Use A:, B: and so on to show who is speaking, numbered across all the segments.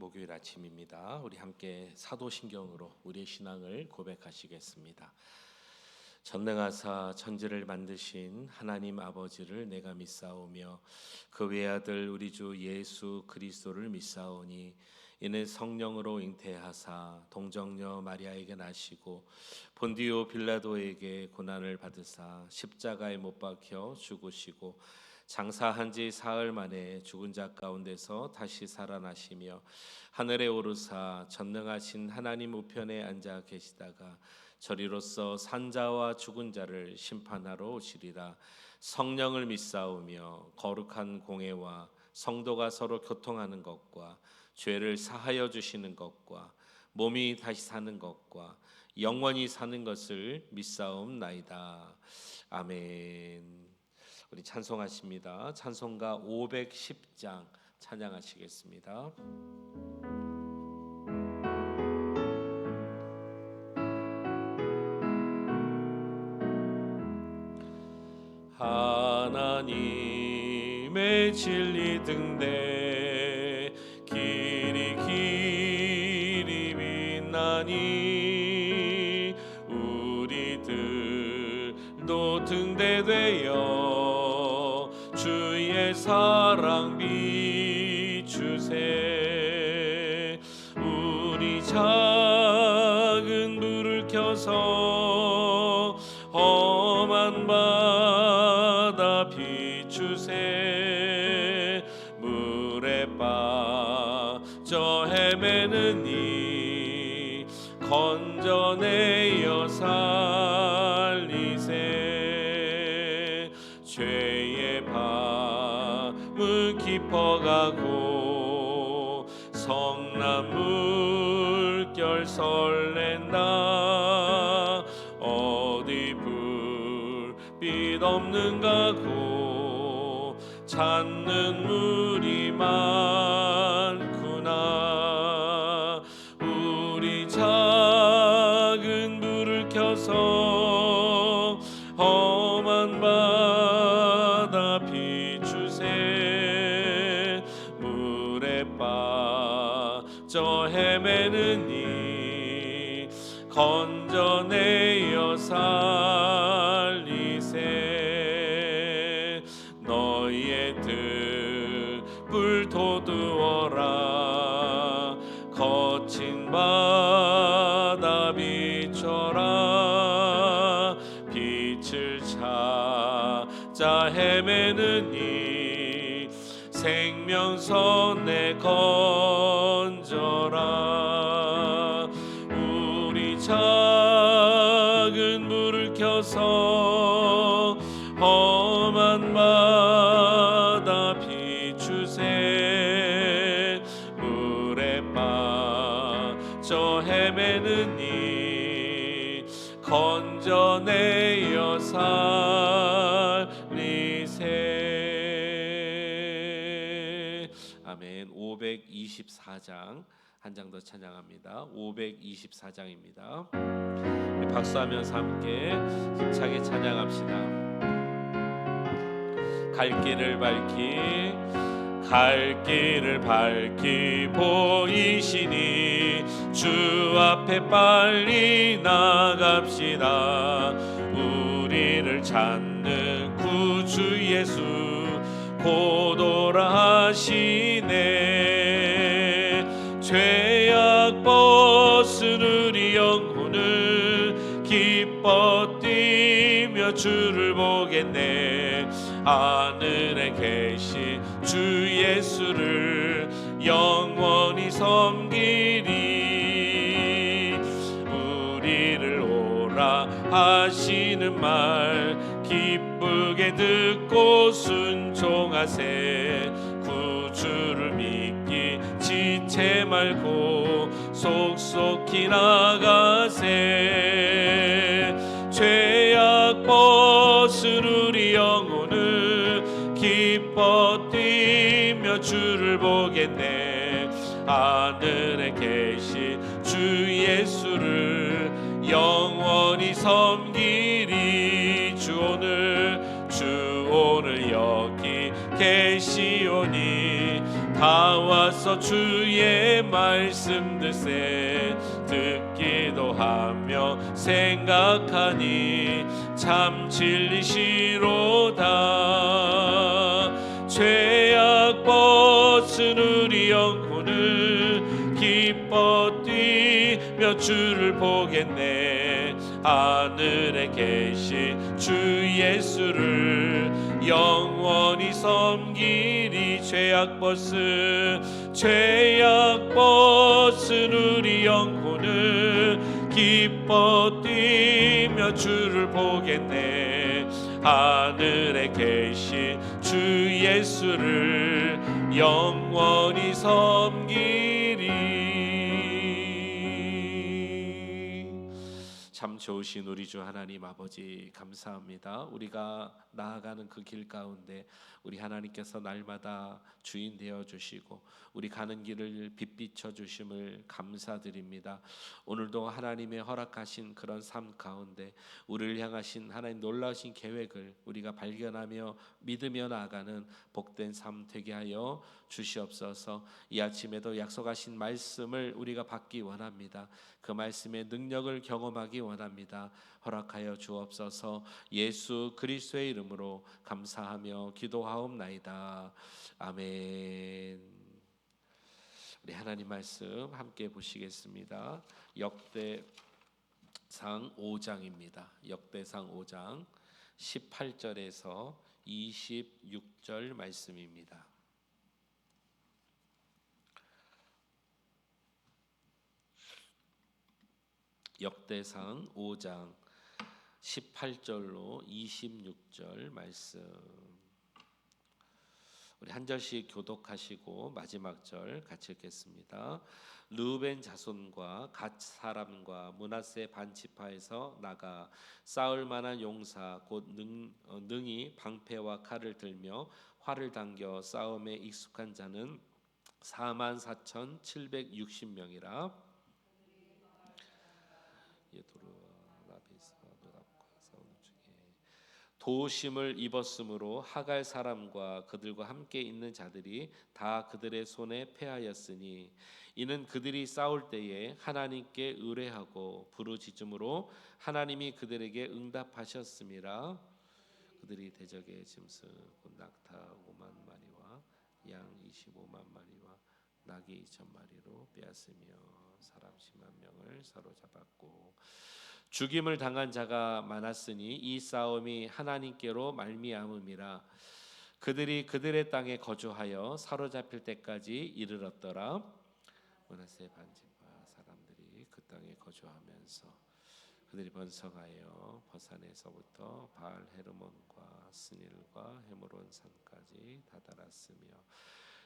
A: 목요일 아침입니다. 우리 함께 사도신경으로 우리의 신앙을 고백하시겠습니다. 전능하사 천지를 만드신 하나님 아버지를 내가 믿사오며 그 외아들 우리 주 예수 그리스도를 믿사오니 이는 성령으로 잉태하사 동정녀 마리아에게 나시고 본디오 빌라도에게 고난을 받으사 십자가에 못 박혀 죽으시고 장사한 지 사흘 만에 죽은 자 가운데서 다시 살아나시며 하늘에 오르사 전능하신 하나님 우편에 앉아 계시다가 저리로서 산자와 죽은 자를 심판하러 오시리라. 성령을 믿사오며 거룩한 공회와 성도가 서로 교통하는 것과 죄를 사하여 주시는 것과 몸이 다시 사는 것과 영원히 사는 것을 믿사옵나이다. 아멘. 우리 찬송하십니다. 찬송가 510장 찬양하시겠습니다. 하나님의 진리 등대 길이 빛나니 우리들도 등대되어 주의 사랑 비추세. 우리 작은 불을 켜서 험한 바다 비추세. 물에 빠져 헤매는 이 건져내어 살리세. 죄의 밤은 깊어가고 성난 물결 설렌다. 어디 불빛 없는가고 찾는 물이 많구나. 우리 작은 불을 켜서 험한 바다 비추세. 물에 빠져 헤매는 이 건져내어 살리세. 너희의 등불 돋우어라. 거친 바다 비춰라. 빛을 찾아 헤매는 이 생명선에 건져라. 우리 작은 불을 켜서 험한 바다 비추세. 물에 빠져 헤매는 이 건져내어 살리세. 아멘. 524장 한 장 더 찬양합니다. 524장입니다. 우리 박수하면서 함께 힘차게 찬양합시다. 갈 길을 밝히 보이시니 주 앞에 빨리 나갑시다. 우리를 찾는 구주 예수 곧 오라 하시네. 죄악 벗은 우리 영혼을 기뻐 뛰며 주를 보겠네. 하늘에 계신 주 예수를 영원히 섬기리. 우리를 오라 하시는 말 기쁘게 듣고 순종하세. 구주를 믿기 지체 말고 속속히 나가세. 죄악 벗은 우리 영혼을 기뻐 뛰며 주를 보겠네. 하늘에 계신 주 예수를 영원히 섬기리. 주 오늘 여기 계시오니 다 와서 주의 말씀 듣세 듣기도 하며 생각하니 참 진리시로다. 죄악 벗은 우리 영혼을 기뻐 뛰며 주를 보겠네. 하늘에 계신 주 예수를 영원히 섬기리. 죄악 벗은 우리 영혼을 기뻐 뛰며 주를 보겠네. 하늘에 계신 주 예수를 영원히 섬기리. 참 좋으신 우리 주 하나님 아버지, 감사합니다. 우리가 나아가는 그 길 가운데 우리 하나님께서 날마다 주인 되어 주시고 우리 가는 길을 빛비춰 주심을 감사드립니다. 오늘도 하나님의 허락하신 그런 삶 가운데 우리를 향하신 하나님 놀라우신 계획을 우리가 발견하며 믿으며 나아가는 복된 삶 되게 하여 주시옵소서. 이 아침에도 약속하신 말씀을 우리가 받기 원합니다. 그 말씀의 능력을 경험하기 원합니다. 허락하여 주옵소서. 예수 그리스도의 이름으로 감사하며 기도하옵나이다. 아멘. 우리 하나님 말씀 함께 보시겠습니다. 역대상 5장입니다. 역대상 5장 18절에서 26절 말씀입니다. 역대상 5장 18절로 26절 말씀, 우리 한 절씩 교독하시고 마지막 절 같이 읽겠습니다. 르우벤 자손과 갓 사람과 므낫세 반 지파에서 나가 싸울 만한 용사 곧 능히 방패와 칼을 들며 활을 당겨 싸움에 익숙한 자는 44,760명이라. 도심을 입었으므로 하갈 사람과 그들과 함께 있는 자들이 다 그들의 손에 패하였으니 이는 그들이 싸울 때에 하나님께 의뢰하고 부르짖음으로 하나님이 그들에게 응답하셨음이라. 그들이 대적의 짐승 곧 낙타 5만 마리와 양 25만 마리와 낙이 2,000마리로 빼앗으며 사람 10만 명을 사로잡았고 죽임을 당한 자가 많았으니 이 싸움이 하나님께로 말미암음이라. 그들이 그들의 땅에 거주하여 사로잡힐 때까지 이르렀더라. 므낫세 반지파 사람들이 그 땅에 거주하면서 그들이 번성하여 버산에서부터 바알 헤르몬과 스닐과 헤므론 산까지 다다랐으며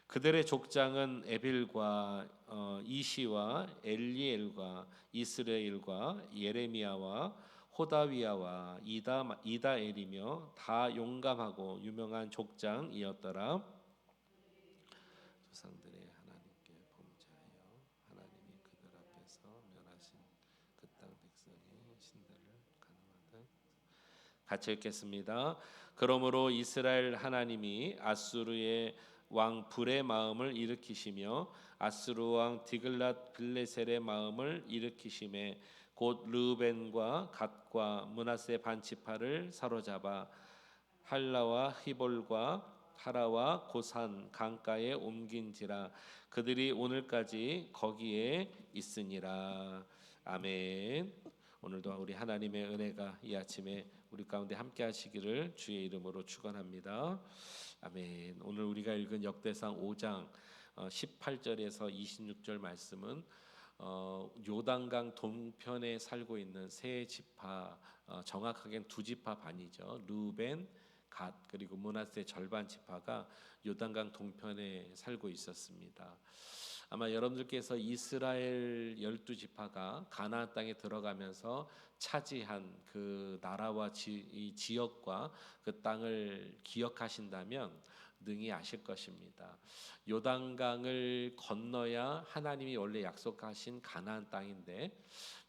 A: 그들의 족장은 에빌과 이시와 엘리엘과 이스라엘과 예레미야와 호다위야와 이다엘이며 다 용감하고 유명한 족장이었더라. 조상들의 하나님께 범죄하여 하나님이 그들 앞에서 멸하신 그 땅 백성의 신들을 가늠하듯. 같이 읽겠습니다. 그러므로 이스라엘 하나님이 아수르의 왕 불의 마음을 일으키시며 아수르 왕 디글랏 빌레셀의 마음을 일으키심에 곧 르우벤과 갓과 므낫세 반지파를 사로잡아 할라와 히볼과 하라와 고산 강가에 옮긴지라. 그들이 오늘까지 거기에 있으니라. 아멘. 오늘도 우리 하나님의 은혜가 이 아침에 우리 가운데 함께 하시기를 주의 이름으로 축원합니다. 아멘. 오늘 우리가 읽은 역대상 5장 18절에서 26절 말씀은 요단강 동편에 살고 있는 세 지파, 정확하게는 두 지파 반이죠. 르우벤, 갓 그리고 므낫세 절반 지파가 요단강 동편에 살고 있었습니다. 아마 여러분들께서 이스라엘 12지파가 가나안 땅에 들어가면서 차지한 그 나라와 이 지역과 그 땅을 기억하신다면 능히 아실 것입니다. 요단강을 건너야 하나님이 원래 약속하신 가나안 땅인데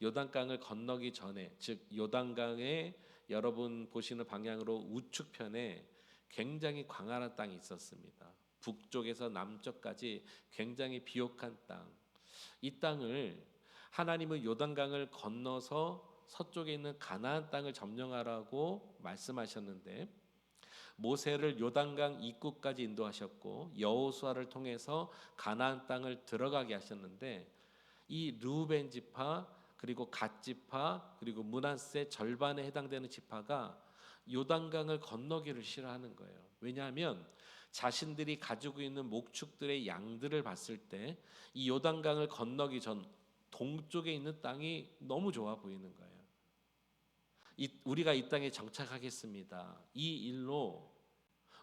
A: 요단강을 건너기 전에, 즉 요단강의 여러분 보시는 방향으로 우측편에 굉장히 광활한 땅이 있었습니다. 북쪽에서 남쪽까지 굉장히 비옥한 땅, 이 땅을 하나님은 요단강을 건너서 서쪽에 있는 가나안 땅을 점령하라고 말씀하셨는데 모세를 요단강 입구까지 인도하셨고 여호수아를 통해서 가나안 땅을 들어가게 하셨는데 이 르우벤 지파 그리고 갓 지파 그리고 므낫세 절반에 해당되는 지파가 요단강을 건너기를 싫어하는 거예요. 왜냐하면 자신들이 가지고 있는 목축들의 양들을 봤을 때 이 요단강을 건너기 전 동쪽에 있는 땅이 너무 좋아 보이는 거예요. 우리가 이 땅에 정착하겠습니다. 이 일로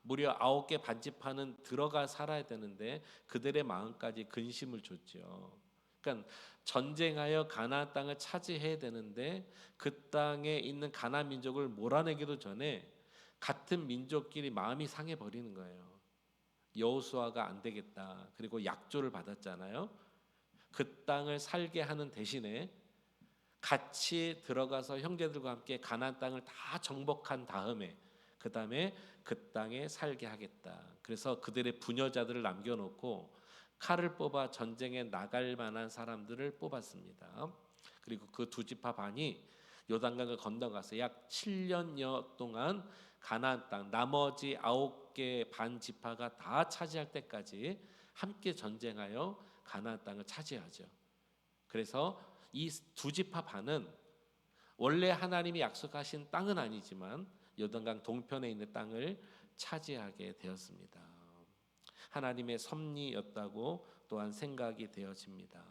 A: 무려 9개 반지파는 들어가 살아야 되는데 그들의 마음까지 근심을 줬죠. 그러니까 전쟁하여 가나안 땅을 차지해야 되는데 그 땅에 있는 가나안 민족을 몰아내기도 전에 같은 민족끼리 마음이 상해 버리는 거예요. 여호수아가 안 되겠다. 그리고 약조를 받았잖아요. 그 땅을 살게 하는 대신에 같이 들어가서 형제들과 함께 가나안 땅을 다 정복한 다음에 그 다음에 그 땅에 살게 하겠다. 그래서 그들의 부녀자들을 남겨놓고 칼을 뽑아 전쟁에 나갈 만한 사람들을 뽑았습니다. 그리고 그 두 지파 반이 요단강을 건너가서 약 7년여 동안 가나안 땅 나머지 9개 반 지파가 다 차지할 때까지 함께 전쟁하여 가나안 땅을 차지하죠. 그래서 이 두 지파 반은 원래 하나님이 약속하신 땅은 아니지만 요단강 동편에 있는 땅을 차지하게 되었습니다. 하나님의 섭리였다고 또한 생각이 되어집니다.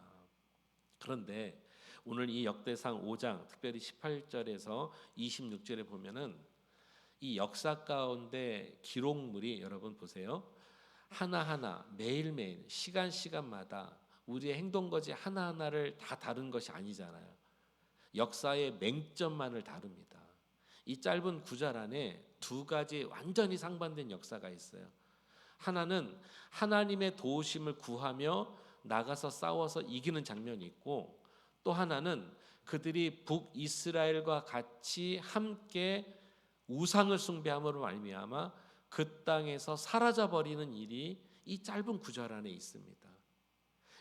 A: 그런데 오늘 이 역대상 5장 특별히 18절에서 26절에 보면은 이 역사 가운데 기록물이 여러분 보세요. 하나하나 매일매일 시간마다 우리의 행동거지 하나하나를 다 다룬 것이 아니잖아요. 역사의 맹점만을 다룹니다. 이 짧은 구절 안에 두 가지 완전히 상반된 역사가 있어요. 하나는 하나님의 도우심을 구하며 나가서 싸워서 이기는 장면이 있고 또 하나는 그들이 북이스라엘과 같이 함께 우상을 숭배함으로 말미암아 그 땅에서 사라져버리는 일이 이 짧은 구절 안에 있습니다.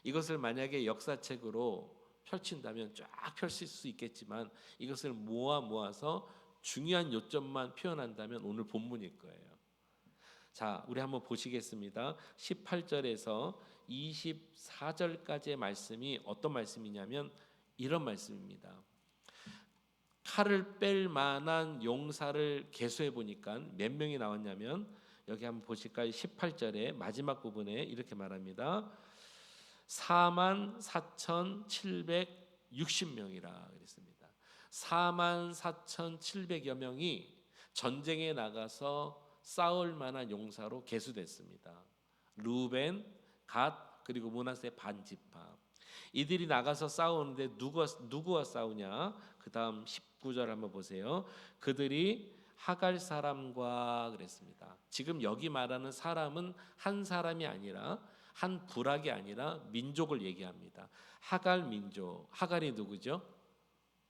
A: 이것을 만약에 역사책으로 펼친다면 쫙 펼칠 수 있겠지만 이것을 모아서 중요한 요점만 표현한다면 오늘 본문일 거예요. 자, 우리 한번 보시겠습니다. 18절에서 24절까지의 말씀이 어떤 말씀이냐면 이런 말씀입니다. 칼을 뺄 만한 용사를 계수해 보니까 몇 명이 나왔냐면 여기 한번 보실까요? 18절의 마지막 부분에 이렇게 말합니다. 44,760명이라 그랬습니다. 44,700여 명이 전쟁에 나가서 싸울 만한 용사로 계수됐습니다. 루벤, 갓 그리고 므낫세 반지파. 이들이 나가서 싸우는데 누구와 싸우냐? 그 다음 19절 한번 보세요. 그들이 하갈 사람과 그랬습니다. 지금 여기 말하는 사람은 한 사람이 아니라 한 부락이 아니라 민족을 얘기합니다. 하갈 민족. 하갈이 누구죠?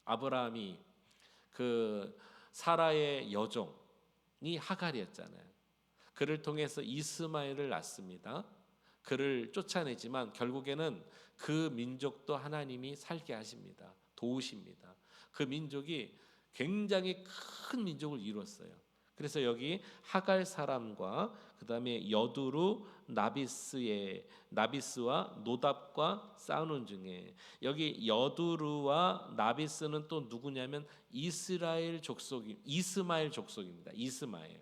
A: 아브라함이 그 사라의 여종이 하갈이었잖아요. 그를 통해서 이스마엘을 낳습니다. 그를 쫓아내지만 결국에는 그 민족도 하나님이 살게 하십니다. 도우십니다. 그 민족이 굉장히 큰 민족을 이뤘어요. 그래서 여기 하갈 사람과 그 다음에 여두루 나비스와 노답과 싸우는 중에 여기 여두루와 나비스는 또 누구냐면 이스마엘 족속입니다. 이스마엘.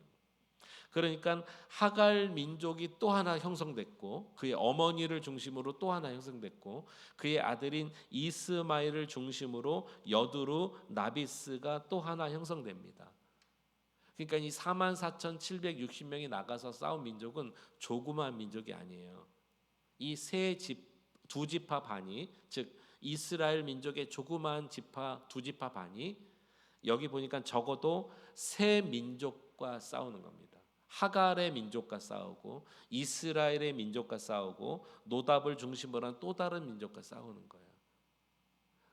A: 그러니까 하갈 민족이 또 하나 형성됐고 그의 어머니를 중심으로 또 하나 형성됐고 그의 아들인 이스마엘을 중심으로 여두루 나비스가 또 하나 형성됩니다. 그러니까 이 44,760명이 나가서 싸운 민족은 조그마한 민족이 아니에요. 이 두 지파 반이 즉 이스라엘 민족의 조그마한 두 지파 반이 여기 보니까 적어도 세 민족과 싸우는 겁니다. 하갈의 민족과 싸우고 이스라엘의 민족과 싸우고 노답을 중심으로 한 또 다른 민족과 싸우는 거예요.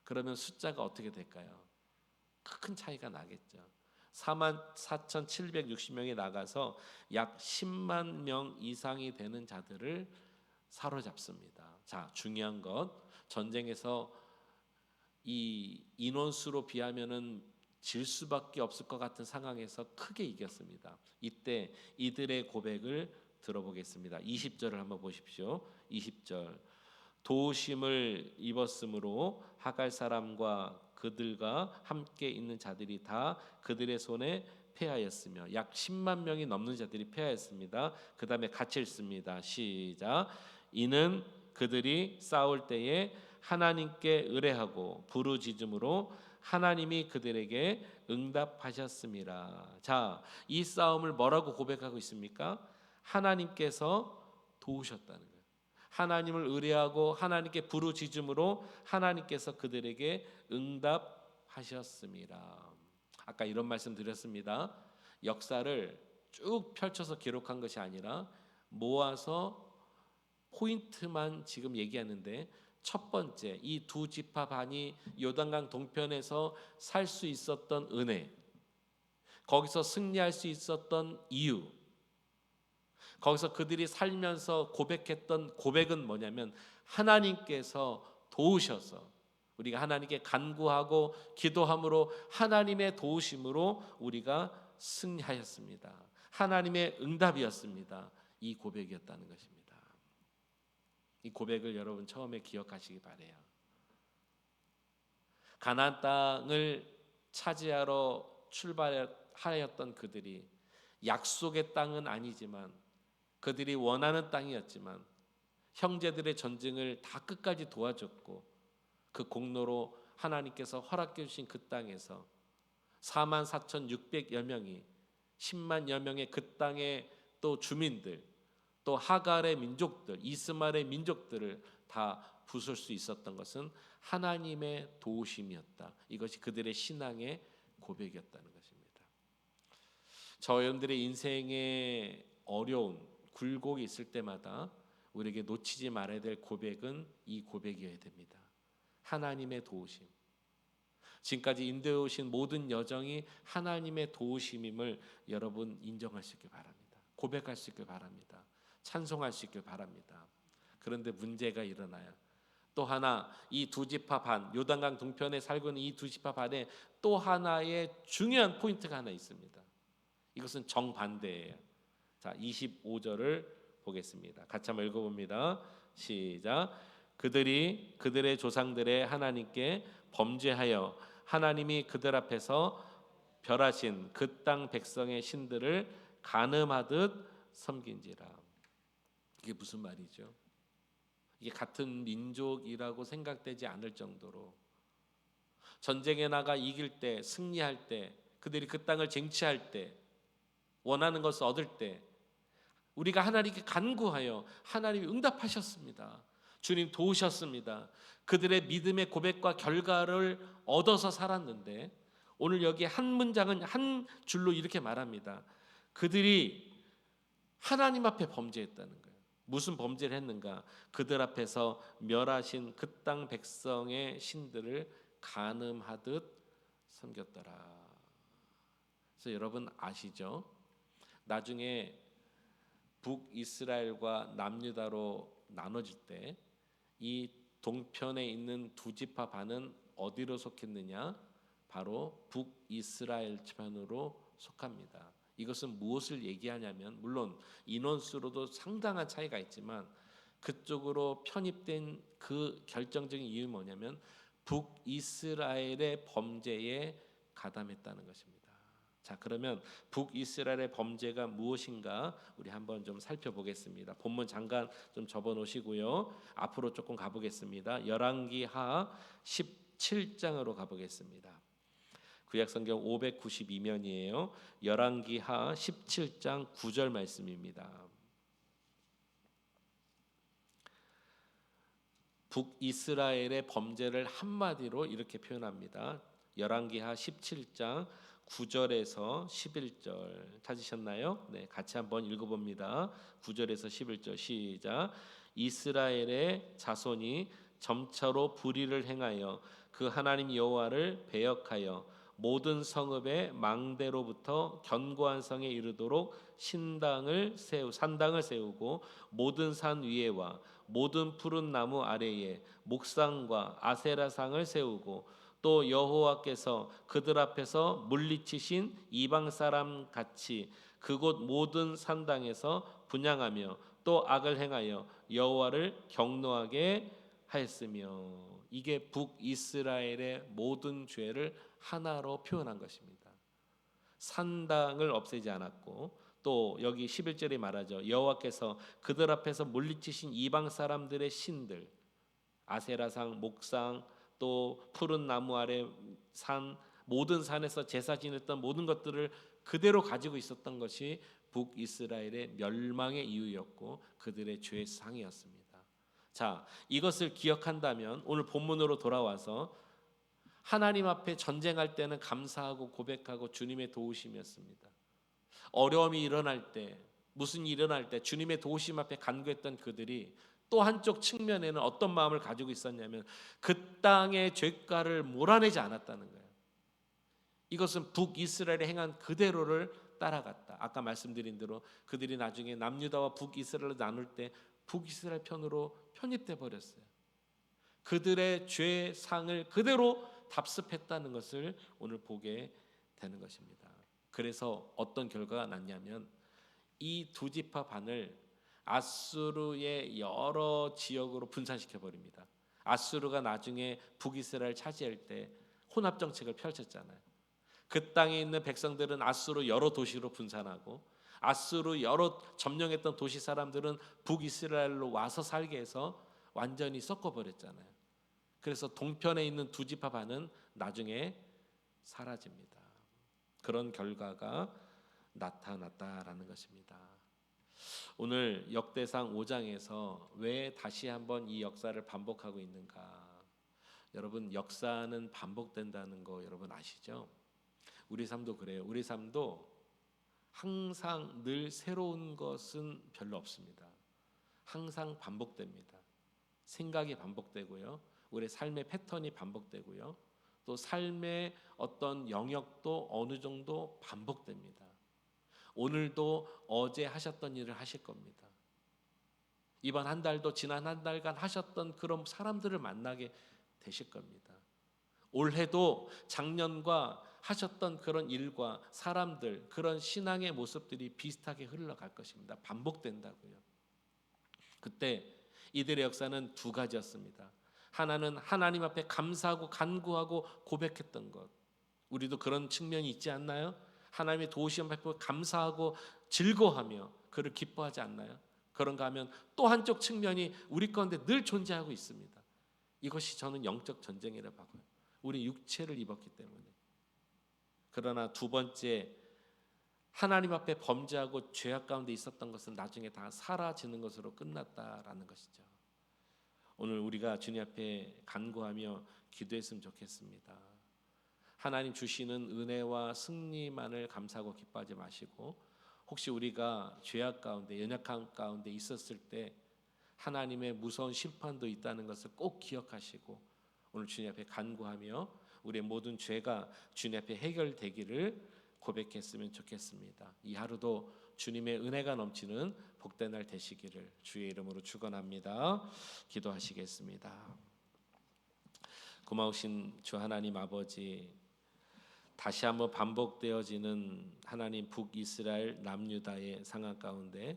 A: 그러면 숫자가 어떻게 될까요? 큰 차이가 나겠죠. 44,760명이 나가서 약 10만 명 이상이 되는 자들을 사로잡습니다. 자, 중요한 것, 전쟁에서 이 인원수로 비하면은 질 수밖에 없을 것 같은 상황에서 크게 이겼습니다. 이때 이들의 고백을 들어보겠습니다. 20절을 한번 보십시오. 20절. 도우심을 입었으므로 하갈 사람과 그들과 함께 있는 자들이 다 그들의 손에 패하였으며, 약 10만 명이 넘는 자들이 패하였습니다. 그 다음에 같이 읽습니다. 시작. 이는 그들이 싸울 때에 하나님께 의뢰하고 부르짖음으로 하나님이 그들에게 응답하셨습니다. 자, 이 싸움을 뭐라고 고백하고 있습니까? 하나님께서 도우셨다는 거예요. 하나님을 의뢰하고 하나님께 부르짖음으로 하나님께서 그들에게 응답하셨습니다. 아까 이런 말씀 드렸습니다. 역사를 쭉 펼쳐서 기록한 것이 아니라 모아서 포인트만 지금 얘기하는데, 첫 번째, 이 두 지파 반이 요단강 동편에서 살 수 있었던 은혜, 거기서 승리할 수 있었던 이유, 거기서 그들이 살면서 고백했던 고백은 뭐냐면, 하나님께서 도우셔서, 우리가 하나님께 간구하고 기도함으로 하나님의 도우심으로 우리가 승리하였습니다. 하나님의 응답이었습니다. 이 고백이었다는 것입니다. 이 고백을 여러분 처음에 기억하시기 바래요. 가나안 땅을 차지하러 출발하였던 그들이 약속의 땅은 아니지만, 그들이 원하는 땅이었지만 형제들의 전쟁을 다 끝까지 도와줬고, 그 공로로 하나님께서 허락해 주신 그 땅에서 44,600여 명이 10만여 명의 그 땅의 또 주민들, 또 하갈의 민족들, 이스마엘의 민족들을 다 부술 수 있었던 것은 하나님의 도우심이었다. 이것이 그들의 신앙의 고백이었다는 것입니다. 저 여러분들의 인생에 어려운 굴곡이 있을 때마다 우리에게 놓치지 말아야 될 고백은 이 고백이어야 됩니다. 하나님의 도우심. 지금까지 인도해 오신 모든 여정이 하나님의 도우심임을 여러분 인정할 수 있길 바랍니다. 고백할 수 있길 바랍니다. 찬송할 수 있길 바랍니다. 그런데 문제가 일어나요. 또 하나, 이 두 지파 반, 요단강 동편에 살고 있는 이 두 지파 반에 또 하나의 중요한 포인트가 하나 있습니다. 이것은 정반대예요. 자, 25절을 보겠습니다. 같이 한번 읽어봅니다. 시작. 그들이 그들의 조상들의 하나님께 범죄하여 하나님이 그들 앞에서 멸하신 그 땅 백성의 신들을 간음하듯 섬긴지라. 이게 무슨 말이죠? 이게 같은 민족이라고 생각되지 않을 정도로, 전쟁에 나가 이길 때, 승리할 때, 그들이 그 땅을 쟁취할 때, 원하는 것을 얻을 때 우리가 하나님께 간구하여 하나님이 응답하셨습니다. 주님 도우셨습니다. 그들의 믿음의 고백과 결과를 얻어서 살았는데, 오늘 여기 한 문장은 한 줄로 이렇게 말합니다. 그들이 하나님 앞에 범죄했다는 거예요. 무슨 범죄를 했는가? 그들 앞에서 멸하신 그 땅 백성의 신들을 간음하듯 섬겼더라. 그래서 여러분 아시죠? 나중에 북이스라엘과 남유다로 나눠질 때 이 동편에 있는 두 지파 반은 어디로 속했느냐? 바로 북이스라엘 편으로 속합니다. 이것은 무엇을 얘기하냐면, 물론 인원수로도 상당한 차이가 있지만 그쪽으로 편입된 그 결정적인 이유는 뭐냐면 북이스라엘의 범죄에 가담했다는 것입니다. 자, 그러면 북이스라엘의 범죄가 무엇인가 우리 한번 좀 살펴보겠습니다. 본문 잠깐 좀 접어놓으시고요. 앞으로 조금 가보겠습니다. 열왕기하 17장으로 가보겠습니다. 구약성경 592면이에요. 열왕기하 17장 9절 말씀입니다. 북이스라엘의 범죄를 한마디로 이렇게 표현합니다. 열왕기하 17장 9절에서 11절 찾으셨나요? 네, 같이 한번 읽어봅니다. 9절에서 11절 시작. 이스라엘의 자손이 점차로 불의를 행하여 그 하나님 여호와를 배역하여 모든 성읍의 망대로부터 견고한 성에 이르도록 산당을 세우고 모든 산 위에와 모든 푸른 나무 아래에 목상과 아세라상을 세우고 또 여호와께서 그들 앞에서 물리치신 이방 사람 같이 그곳 모든 산당에서 분향하며 또 악을 행하여 여호와를 경노하게 하였으며. 이게 북이스라엘의 모든 죄를 하나로 표현한 것입니다. 산당을 없애지 않았고 또 여기 11절에 말하죠. 여호와께서 그들 앞에서 물리치신 이방 사람들의 신들, 아세라상, 목상, 또 푸른 나무 아래 산, 모든 산에서 제사 지냈던 모든 것들을 그대로 가지고 있었던 것이 북이스라엘의 멸망의 이유였고 그들의 죄의 상이었습니다. 자, 이것을 기억한다면 오늘 본문으로 돌아와서 하나님 앞에 전쟁할 때는 감사하고 고백하고 주님의 도우심이었습니다. 어려움이 일어날 때, 무슨 일이 일어날 때 주님의 도우심 앞에 간구했던 그들이 또 한쪽 측면에는 어떤 마음을 가지고 있었냐면 그 땅의 죄가를 몰아내지 않았다는 거예요. 이것은 북이스라엘이 행한 그대로를 따라갔다. 아까 말씀드린 대로 그들이 나중에 남유다와 북이스라엘을 나눌 때 북이스라엘 편으로 편입돼 버렸어요. 그들의 죄상을 그대로 답습했다는 것을 오늘 보게 되는 것입니다. 그래서 어떤 결과가 났냐면 이 두 지파 반을 아수르의 여러 지역으로 분산시켜 버립니다. 아수르가 나중에 북이스라엘 차지할 때 혼합 정책을 펼쳤잖아요. 그 땅에 있는 백성들은 아수르 여러 도시로 분산하고 아수르 여러 점령했던 도시 사람들은 북이스라엘로 와서 살게 해서 완전히 섞어버렸잖아요. 그래서 동편에 있는 두 지파 반은 나중에 사라집니다. 그런 결과가 나타났다라는 것입니다. 오늘 역대상 5장에서 왜 다시 한번 이 역사를 반복하고 있는가? 여러분, 역사는 반복된다는 거 여러분 아시죠? 우리 삶도 그래요. 우리 삶도 항상 늘 새로운 것은 별로 없습니다. 항상 반복됩니다. 생각이 반복되고요. 우리 삶의 패턴이 반복되고요. 또 삶의 어떤 영역도 어느 정도 반복됩니다. 오늘도 어제 하셨던 일을 하실 겁니다. 이번 한 달도 지난 한 달간 하셨던 그런 사람들을 만나게 되실 겁니다. 올해도 작년과 하셨던 그런 일과 사람들, 그런 신앙의 모습들이 비슷하게 흘러갈 것입니다. 반복된다고요. 그때 이들의 역사는 두 가지였습니다. 하나는 하나님 앞에 감사하고 간구하고 고백했던 것. 우리도 그런 측면이 있지 않나요? 하나님의 도우심 앞에 감사하고 즐거워하며 그를 기뻐하지 않나요? 그런가 하면 또 한쪽 측면이 우리 가운데 늘 존재하고 있습니다. 이것이 저는 영적 전쟁이라고 봐요. 우리 육체를 입었기 때문에. 그러나 두 번째, 하나님 앞에 범죄하고 죄악 가운데 있었던 것은 나중에 다 사라지는 것으로 끝났다라는 것이죠. 오늘 우리가 주님 앞에 간구하며 기도했으면 좋겠습니다. 하나님 주시는 은혜와 승리만을 감사하고 기뻐하지 마시고 혹시 우리가 죄악 가운데 연약함 가운데 있었을 때 하나님의 무서운 심판도 있다는 것을 꼭 기억하시고 오늘 주님 앞에 간구하며 우리의 모든 죄가 주님 앞에 해결되기를 고백했으면 좋겠습니다. 이 하루도 주님의 은혜가 넘치는 복된 날 되시기를 주의 이름으로 축원합니다. 기도하시겠습니다. 고마우신 주 하나님 아버지, 다시 한번 반복되어지는 하나님 북이스라엘 남유다의 상황 가운데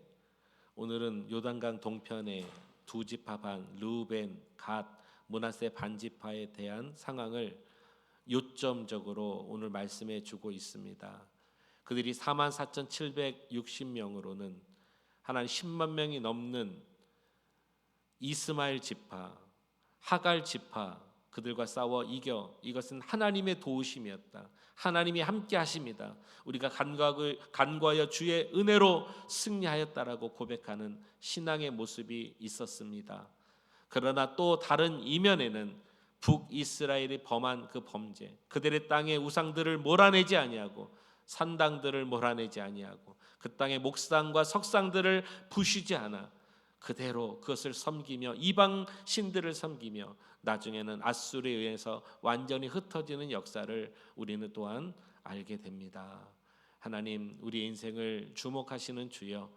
A: 오늘은 요단강 동편의 두 지파 반 르우벤, 갓, 므낫세 반지파에 대한 상황을 요점적으로 오늘 말씀해 주고 있습니다. 그들이 44,760명으로는 하나님 10만 명이 넘는 이스마엘 지파, 하갈 지파 그들과 싸워 이겨 이것은 하나님의 도우심이었다. 하나님이 함께 하십니다. 우리가 간구하여 주의 은혜로 승리하였다라고 고백하는 신앙의 모습이 있었습니다. 그러나 또 다른 이면에는 북이스라엘이 범한 그 범죄, 그들의 땅의 우상들을 몰아내지 아니하고 산당들을 몰아내지 아니하고 그 땅의 목상과 석상들을 부수지 않아 그대로 그것을 섬기며 이방 신들을 섬기며 나중에는 앗술에 의해서 완전히 흩어지는 역사를 우리는 또한 알게 됩니다. 하나님, 우리의 인생을 주목하시는 주여,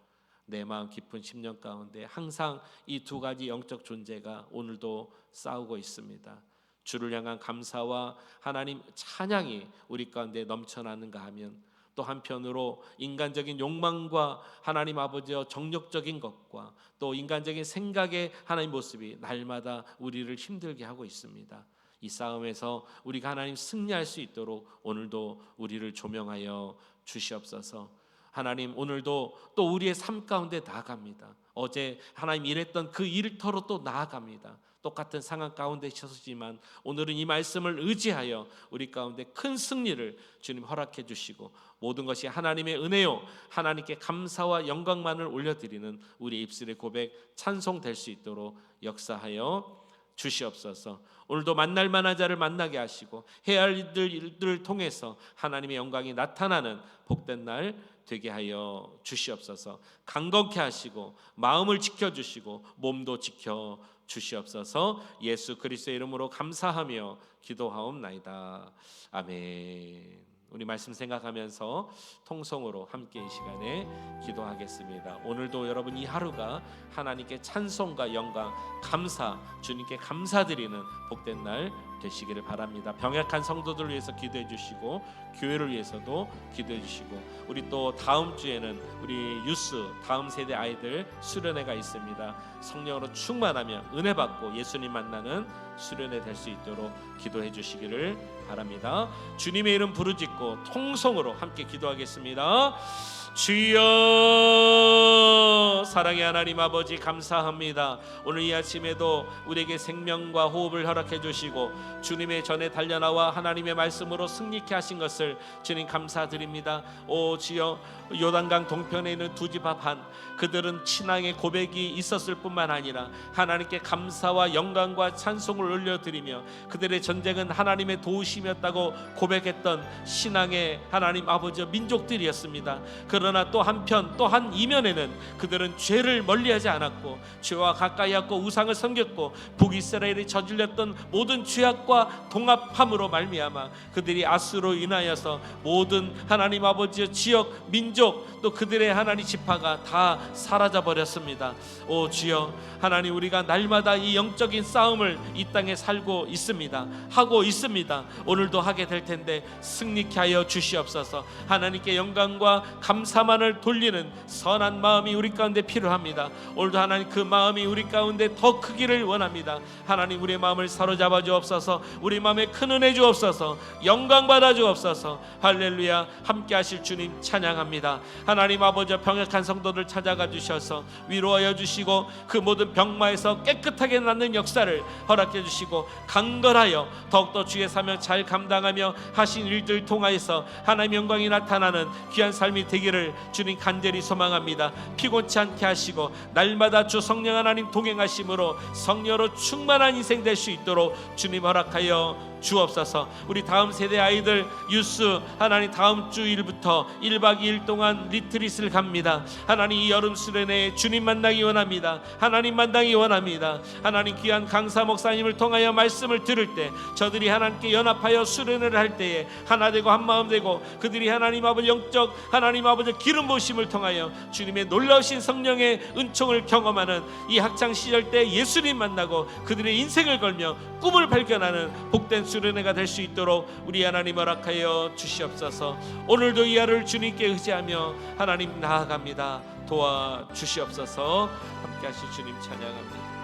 A: 내 마음 깊은 심령 가운데 항상 이 두 가지 영적 존재가 오늘도 싸우고 있습니다. 주를 향한 감사와 하나님 찬양이 우리 가운데 넘쳐나는가 하면, 또 한편으로 인간적인 욕망과 하나님 아버지의 정욕적인 것과 또 인간적인 생각의 하나님 모습이 날마다 우리를 힘들게 하고 있습니다. 이 싸움에서 우리가 하나님 승리할 수 있도록 오늘도 우리를 조명하여 주시옵소서. 하나님, 오늘도 또 우리의 삶 가운데 나아갑니다. 어제 하나님 일했던 그 일터로 또 나아갑니다. 똑같은 상황 가운데 있었지만 오늘은 이 말씀을 의지하여 우리 가운데 큰 승리를 주님 허락해 주시고, 모든 것이 하나님의 은혜요 하나님께 감사와 영광만을 올려드리는 우리 입술의 고백 찬송될 수 있도록 역사하여 주시옵소서. 오늘도 만날 만한 자를 만나게 하시고 해야 할 일들을 통해서 하나님의 영광이 나타나는 복된 날 되게 하여 주시옵소서. 강건케 하시고 마음을 지켜주시고 몸도 지켜 주시옵소서. 예수 그리스도의 이름으로 감사하며 기도하옵나이다. 아멘. 우리 말씀 생각하면서 통성으로 함께 이 시간에 기도하겠습니다. 오늘도 여러분 이 하루가 하나님께 찬송과 영광, 감사, 주님께 감사드리는 복된 날 되시기를 바랍니다. 병약한 성도들을 위해서 기도해 주시고 교회를 위해서도 기도해 주시고, 우리 또 다음 주에는 우리 유스 다음 세대 아이들 수련회가 있습니다. 성령으로 충만하며 은혜 받고 예수님 만나는 수련회 될 수 있도록 기도해 주시기를 바랍니다. 주님의 이름 부르짖고 통성으로 함께 기도하겠습니다. 주여, 사랑의 하나님 아버지 감사합니다. 오늘 이 아침에도 우리에게 생명과 호흡을 허락해 주시고 주님의 전에 달려나와 하나님의 말씀으로 승리케 하신 것을 주님 감사드립니다. 오 주여, 요단강 동편에 있는 두 집 앞 한 그들은 신앙의 고백이 있었을 뿐만 아니라 하나님께 감사와 영광과 찬송을 올려드리며 그들의 전쟁은 하나님의 도우심이었다고 고백했던 신앙의 하나님 아버지 민족들이었습니다. 그러나 또 한편 또 한 이면에는 그들은 죄를 멀리하지 않았고 죄와 가까이 하고 우상을 섬겼고 북이스라엘이 저질렀던 모든 죄악과 동합함으로 말미암아 그들이 앗수로 인하여서 모든 하나님 아버지의 지역, 민족, 또 그들의 하나님 지파가 다 사라져 버렸습니다. 오 주여, 하나님 우리가 날마다 이 영적인 싸움을 이 땅에 살고 있습니다. 하고 있습니다. 오늘도 하게 될 텐데 승리케 하여 주시옵소서. 하나님께 영광과 감사만을 돌리는 선한 마음이 우리 가운데 필요합니다. 오늘도 하나님 그 마음이 우리 가운데 더 크기를 원합니다. 하나님 우리의 마음을 사로잡아 주옵소서. 우리 마음에 큰 은혜 주옵소서. 영광 받아 주옵소서. 할렐루야. 함께 하실 주님 찬양합니다. 하나님 아버지, 병약한 성도들 찾아가 주셔서 위로하여 주시고 그 모든 병마에서 깨끗하게 낫는 역사를 허락해 주시고 강건하여 더욱더 주의 사명 잘 감당하며 하신 일들 통하여서 하나님의 영광이 나타나는 귀한 삶이 되기를 주님 간절히 소망합니다. 피곤치 않게 하시고 날마다 주 성령 하나님 동행하심으로 성령으로 충만한 인생 될 수 있도록 주님 허락하여 주옵소서. 우리 다음 세대 아이들 유스 하나님 다음 주일부터 1박 2일 동안 리트릿을 갑니다. 하나님 이 여름 수련회에 주님 만나기 원합니다. 하나님 만나기 원합니다. 하나님 귀한 강사 목사님을 통하여 말씀을 들을 때 저들이 하나님께 연합하여 수련회를 할 때에 하나 되고 한 마음 되고 그들이 하나님 아버지 영적 하나님 아버지 기름 부으심을 통하여 주님의 놀라우신 성령의 은총을 경험하는 이 학창 시절 때 예수님 만나고 그들의 인생을 걸며 꿈을 발견하는 복된 수련회가 될 수 있도록 우리 하나님 허락하여 주시옵소서. 오늘도 이 하루를 주님께 의지하며 하나님 나아갑니다. 도와주시옵소서. 함께 하실 주님 찬양합니다.